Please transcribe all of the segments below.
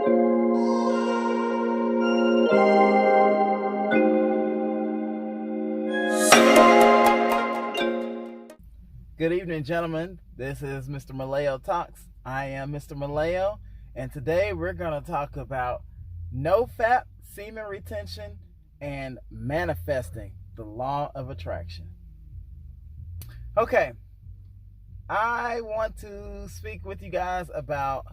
Good evening, gentlemen. This is Mr. Maleo Talks. I am Mr. Maleo, and today we're going to talk about Nofap, semen retention, and manifesting, the law of attraction. Okay, I want to speak with you guys about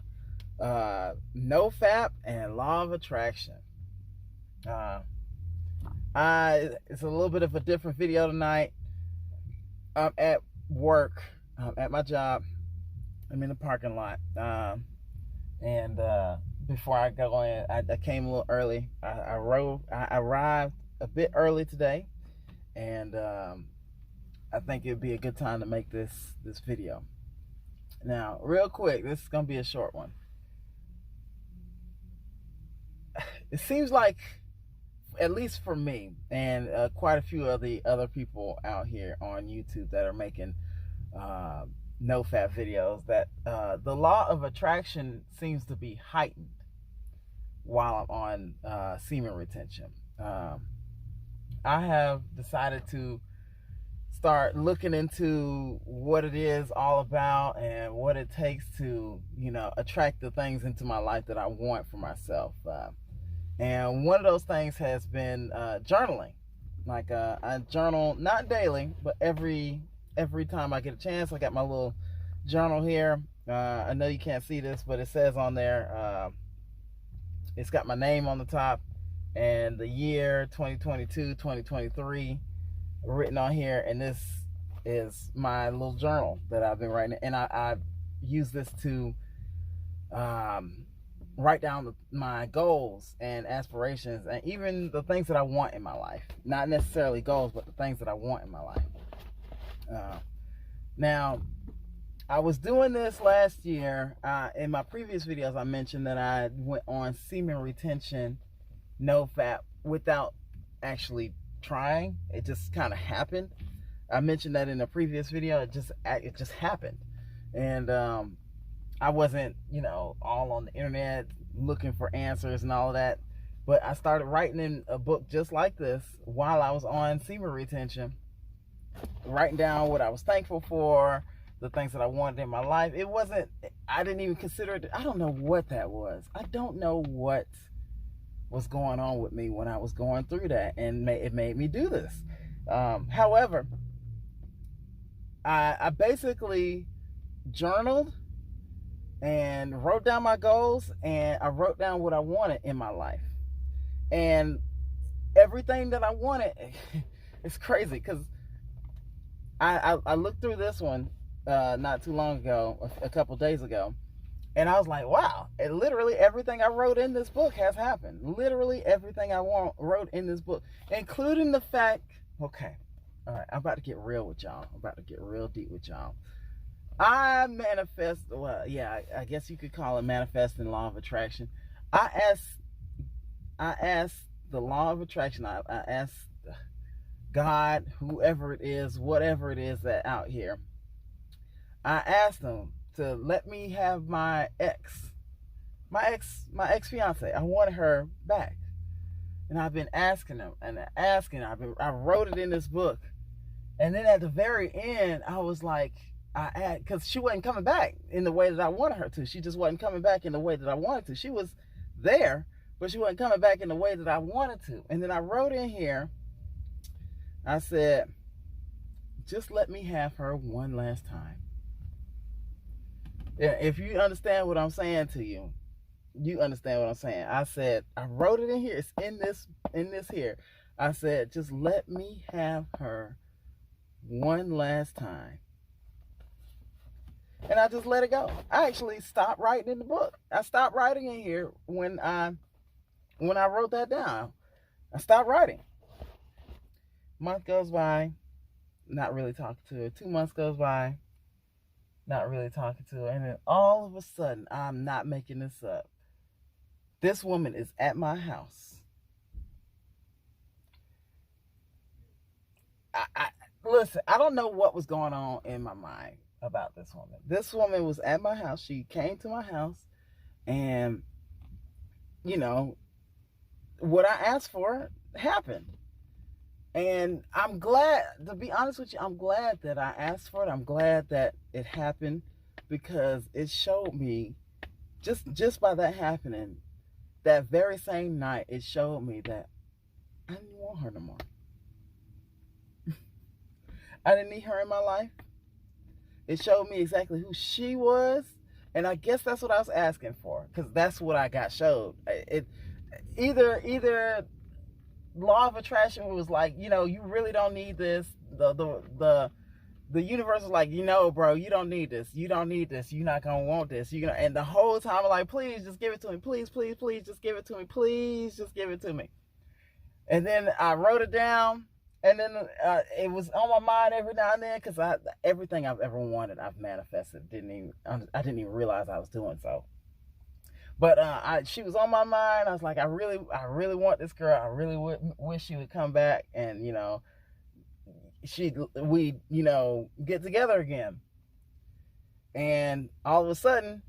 Nofap and law of attraction. It's a little bit of a different video tonight. I'm at work, at my job. I'm in the parking lot, and before I go in, I came a little early. I arrived a bit early today, and I think it'd be a good time to make this video. Now, real quick, this is gonna be a short one. It seems like, at least for me, and quite a few of the other people out here on YouTube that are making Nofap videos, that the law of attraction seems to be heightened while I'm on semen retention. I have decided to start looking into what it is all about and what it takes to, attract the things into my life that I want for myself. And one of those things has been journaling. Like I journal, not daily, but every time I get a chance. I got my little journal here. I know you can't see this, but it says on there, it's got my name on the top and the year 2022, 2023 written on here. And this is my little journal that I've been writing. And I use this to write down my goals and aspirations, and even the things that I want in my life. Not necessarily goals, but the things that I want in my life. Now, I was doing this last year. In my previous videos, I mentioned that I went on semen retention Nofap without actually trying. It just kind of happened. I mentioned that in a previous video. It just happened, and I wasn't, all on the internet looking for answers and all of that. But I started writing in a book just like this while I was on semen retention, writing down what I was thankful for, the things that I wanted in my life. I didn't even consider it. I don't know what that was. I don't know what was going on with me when I was going through that, and it made me do this. However, I basically journaled and wrote down my goals, and I wrote down what I wanted in my life. And everything that I wanted, it's crazy, because I looked through this one not too long ago, a couple days ago, and I was like, wow, literally everything I wrote in this book has happened. Literally everything I wrote in this book, including the fact, okay, all right, I'm about to get real with y'all. I'm about to get real deep with y'all. I manifest, I guess you could call it manifesting law of attraction. I asked the law of attraction, I asked God, whoever it is, whatever it is that out here, I asked them to let me have my ex-fiance. I wanted her back. And I've been asking them and asking. I wrote it in this book. And then at the very end, I was like, because she wasn't coming back in the way that I wanted her to. She just wasn't coming back in the way that I wanted to. She was there, but she wasn't coming back in the way that I wanted to. And then I wrote in here, I said, just let me have her one last time. Yeah, if you understand what I'm saying to you, you understand what I'm saying. I said, I wrote it in here. It's in this here. I said, just let me have her one last time. And I just let it go. I actually stopped writing in the book. I stopped writing in here when I wrote that down. I stopped writing. Month goes by, not really talking to her. 2 months goes by, not really talking to her. And then all of a sudden, I'm not making this up, this woman is at my house. Listen, I don't know what was going on in my mind about this woman. This woman was at my house. She came to my house, and you know, what I asked for happened. And I'm glad, to be honest with you, I'm glad that I asked for it. I'm glad that it happened, because it showed me, just by that happening, that very same night, it showed me that I didn't want her no more. I didn't need her in my life. It showed me exactly who she was, and I guess that's what I was asking for, because that's what I got showed. It either law of attraction was like, you really don't need this. The universe was like, bro, you don't need this. You don't need this. You're not gonna want this. And the whole time I'm like, please just give it to me. Please, please, please, just give it to me. Please, just give it to me. And then I wrote it down, and then it was on my mind every now and then, because everything I've ever wanted, I've manifested. I didn't even realize I was doing so. But she was on my mind. I was like, I really want this girl. I really wish she would come back, and we get together again. And all of a sudden,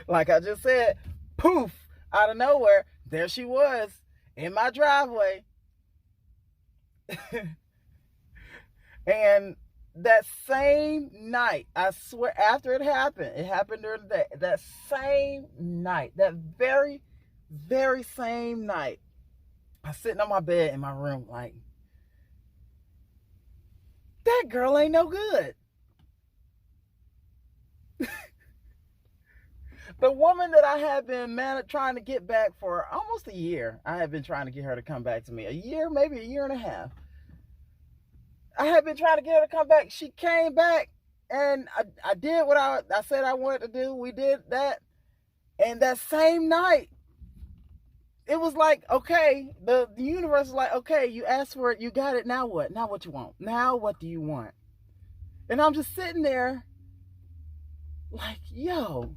like I just said, poof, out of nowhere, there she was in my driveway. And that same night, I swear, after it happened during the day, that same night, that very, very same night, I was sitting on my bed in my room like, that girl ain't no good. The woman that I had been trying to get back for almost a year, I had been trying to get her to come back to me. A year, maybe a year and a half. I had been trying to get her to come back. She came back, and I did what I said I wanted to do. We did that. And that same night, it was like, okay, the universe is like, okay, you asked for it, you got it, now what? Now what you want? Now what do you want? And I'm just sitting there like, yo,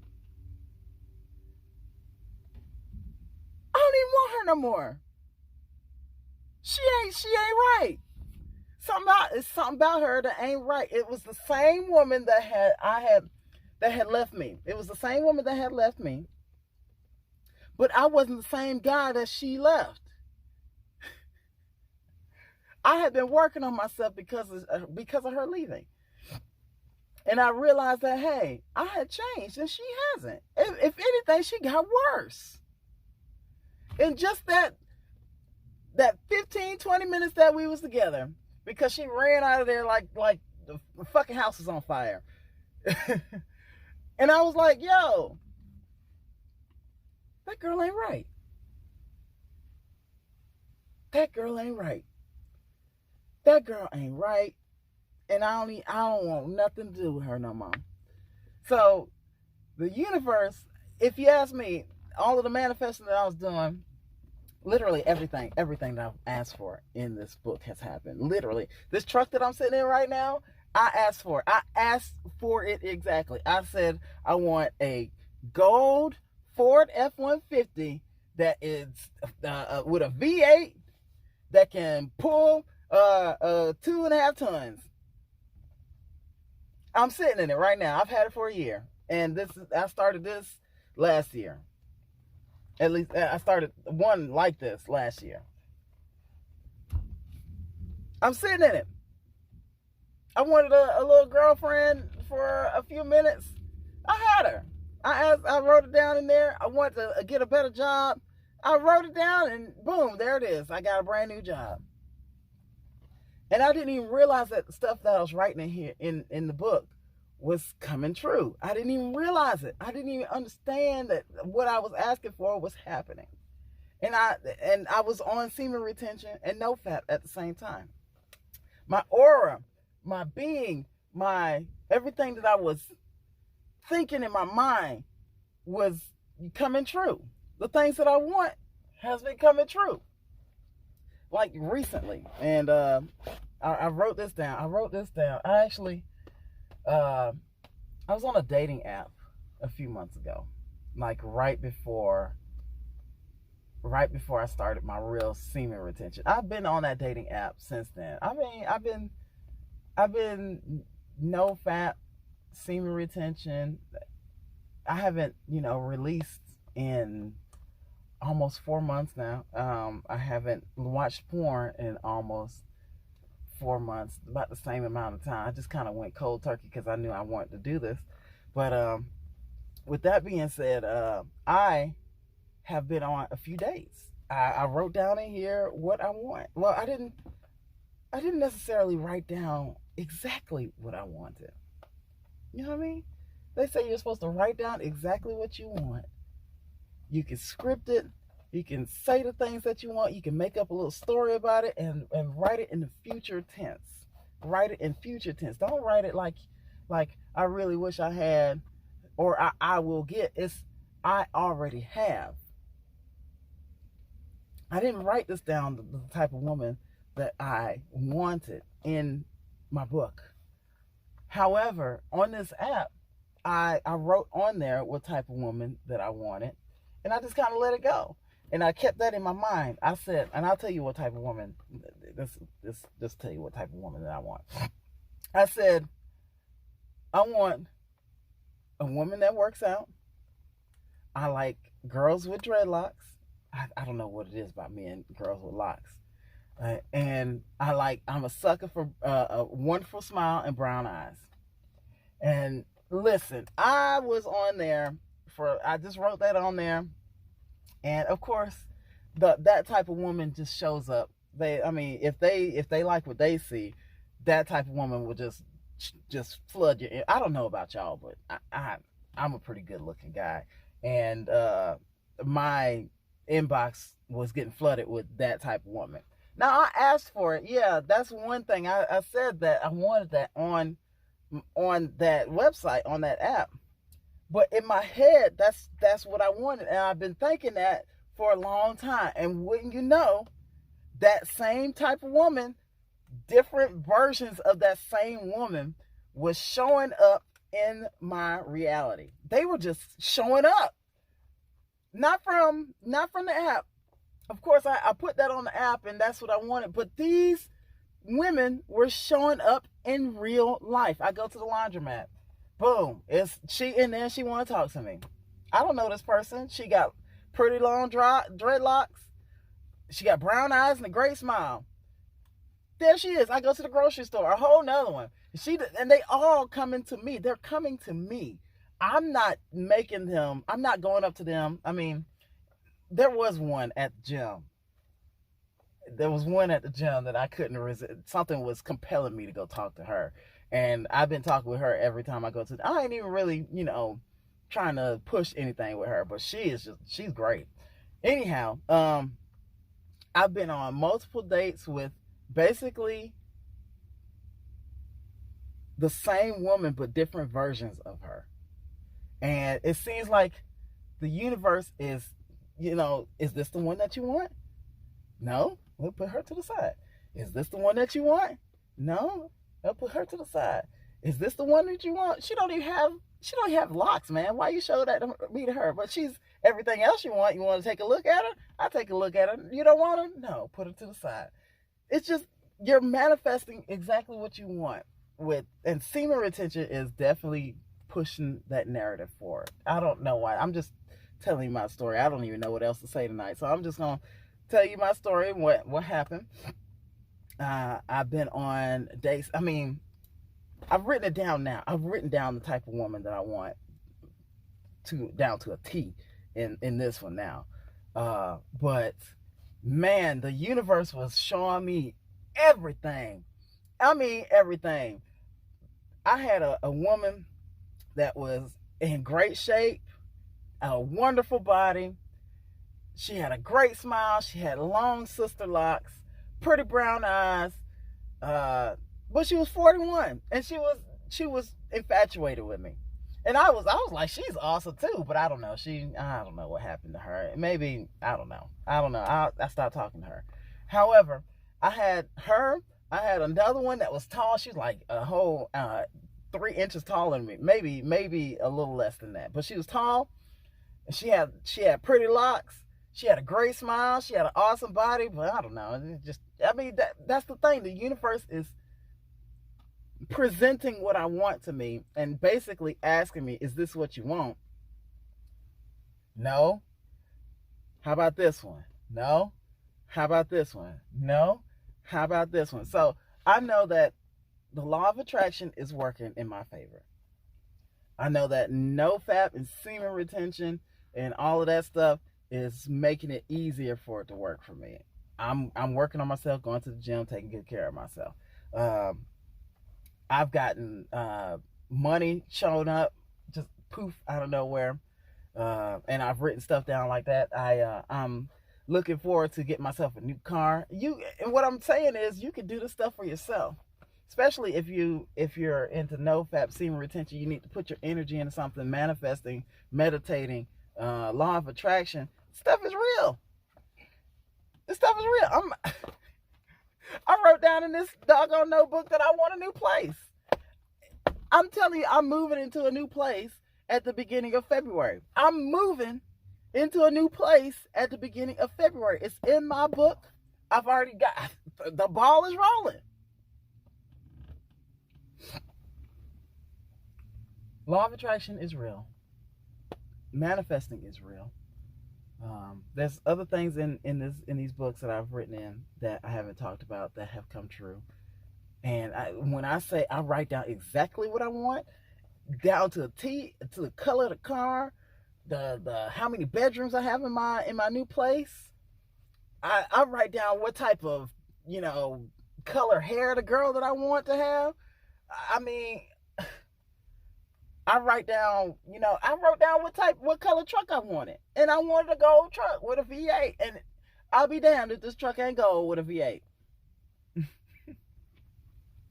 I don't even want her no more. She ain't right. It's something about her that ain't right. It was the same woman that had left me. It was the same woman that had left me. But I wasn't the same guy that she left. I had been working on myself because of her leaving. And I realized that, hey, I had changed and she hasn't. If anything, she got worse. And just that 15, 20 minutes that we was together, because she ran out of there like the fucking house was on fire. And I was like, yo, that girl ain't right. That girl ain't right. That girl ain't right. And I don't want nothing to do with her no more. So the universe, if you ask me, all of the manifesting that I was doing, literally everything that I've asked for in this book has happened. Literally. This truck that I'm sitting in right now, I asked for it. I asked for it exactly. I said, I want a gold Ford F-150 that is with a V8 that can pull 2.5 tons. I'm sitting in it right now. I've had it for a year. And I started this last year. At least I started one like this last year. I'm sitting in it. I wanted a little girlfriend for a few minutes. I had her. I wrote it down in there. I wanted to get a better job. I wrote it down, and boom, there it is. I got a brand new job. And I didn't even realize that the stuff that I was writing in here in the book was coming true. I didn't even realize it. I didn't even understand that what I was asking for was happening. And I was on semen retention and Nofap at the same time. My aura, my being, my everything that I was thinking in my mind was coming true. The things that I want has been coming true. Like recently. And I wrote this down. I actually I was on a dating app a few months ago. Like right before I started my real semen retention. I've been on that dating app since then. I mean, I've been Nofap, semen retention. I haven't, released in almost 4 months now. I haven't watched porn in almost 4 months, about the same amount of time. I just kind of went cold turkey because I knew I wanted to do this. But with that being said, I have been on a few dates. I wrote down in here what I want. Well, I didn't necessarily write down exactly what I wanted. You know what I mean? They say you're supposed to write down exactly what you want. You can script it. You can say the things that you want. You can make up a little story about it and write it in the future tense. Write it in future tense. Don't write it like I really wish I had, or I will get. It's I already have. I didn't write this down, the type of woman that I wanted in my book. However, on this app, I wrote on there what type of woman that I wanted, and I just kind of let it go. And I kept that in my mind. I said, and I'll tell you what type of woman, this tell you what type of woman that I want. I said, I want a woman that works out. I like girls with dreadlocks. I don't know what it is about me and girls with locks. And I'm a sucker for a wonderful smile and brown eyes. And listen, I was on there I just wrote that on there. And of course, that type of woman just shows up. If they like what they see, that type of woman will just flood your. I don't know about y'all, but I'm a pretty good looking guy, and my inbox was getting flooded with that type of woman. Now I asked for it. Yeah, that's one thing. I said that I wanted that on that website, on that app. But in my head, that's what I wanted. And I've been thinking that for a long time. And wouldn't you know, that same type of woman, different versions of that same woman was showing up in my reality. They were just showing up. Not from the app. Of course, I put that on the app and that's what I wanted. But these women were showing up in real life. I go to the laundromat. Boom. It's she in there. She want to talk to me. I don't know this person. She got pretty long dreadlocks. She got brown eyes and a great smile. There she is. I go to the grocery store. A whole nother one. And they all coming to me. They're coming to me. I'm not making them. I'm not going up to them. I mean, there was one at the gym. There was one at the gym that I couldn't resist. Something was compelling me to go talk to her. And I've been talking with her every time I go to. I ain't even really, trying to push anything with her, but she's great. Anyhow, I've been on multiple dates with basically the same woman, but different versions of her. And it seems like the universe is, is this the one that you want? No, we'll put her to the side. Is this the one that you want? No, we'll put her to the side. Is this the one that you want? She don't even have locks, man. Why you show that to me to her? But she's everything else you want. You want to take a look at her? I'll take a look at her. You don't want her? No, put her to the side. It's just, you're manifesting exactly what you want and semen retention is definitely pushing that narrative forward. I don't know why. I'm just telling you my story. I don't even know what else to say tonight. So I'm just going to tell you my story and what happened. I've been on dates. I've written it down now. I've written down the type of woman that I want down to a T in this one now. But man, the universe was showing me everything. Everything. I had a woman that was in great shape, a wonderful body. She had a great smile. She had long sister locks, pretty brown eyes. But she was 41 and she was infatuated with me. And I was like, she's awesome too, but I don't know. I don't know what happened to her. Maybe, I don't know. I stopped talking to her. However, I had another one that was tall. She was like a whole 3 inches taller than me. Maybe a little less than that. But she was tall. And she had pretty locks. She had a great smile. She had an awesome body. But I don't know. That's the thing. The universe is presenting what I want to me and basically asking me, is this what you want? No. How about this one? No. How about this one? No. How about this one? So I know that the law of attraction is working in my favor. I know that Nofap and semen retention and all of that stuff is making it easier for it to work for me. I'm working on myself, going to the gym, taking good care of myself. Um, I've gotten money showing up, just poof out of nowhere, and I've written stuff down like that. I'm looking forward to getting myself a new car. And what I'm saying is, you can do this stuff for yourself. Especially if you're into Nofap semen retention, you need to put your energy into something, manifesting, meditating, law of attraction. Stuff is real. This stuff is real. I wrote down in this doggone notebook that I want a new place. I'm telling you, I'm moving into a new place at the beginning of February. I'm moving into a new place at the beginning of February. It's in my book. I've already got, the ball is rolling. Law of attraction is real. Manifesting is real. There's other things in these books that I've written in that I haven't talked about that have come true. And when I say I write down exactly what I want, down to a T, to the color of the car, the how many bedrooms I have in my new place. I write down what type of color hair the girl that I want to have. I mean, I wrote down what color truck I wanted. And I wanted a gold truck with a V8. And I'll be damned if this truck ain't gold with a V8.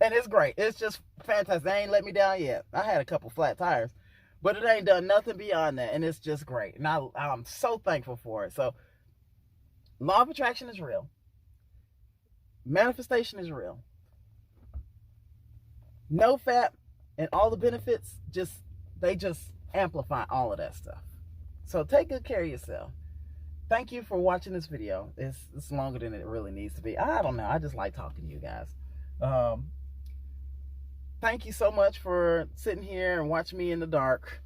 And it's great. It's just fantastic. They ain't let me down yet. I had a couple flat tires, but it ain't done nothing beyond that. And it's just great. And I'm so thankful for it. So law of attraction is real. Manifestation is real. Nofap and all the benefits they just amplify all of that stuff. So take good care of yourself. Thank you for watching this video. It's longer than it really needs to be. I don't know. I just like talking to you guys. Thank you so much for sitting here and watching me in the dark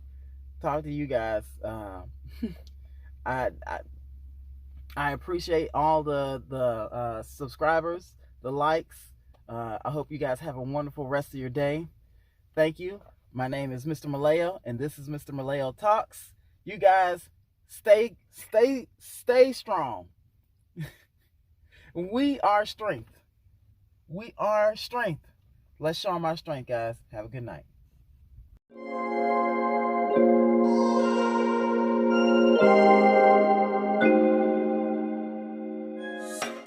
talk to you guys. I appreciate all the subscribers, the likes. I hope you guys have a wonderful rest of your day. Thank you. My name is Mr. Maleo, and this is Mr. Maleo Talks. You guys stay strong. We are strength. We are strength. Let's show them our strength, guys. Have a good night.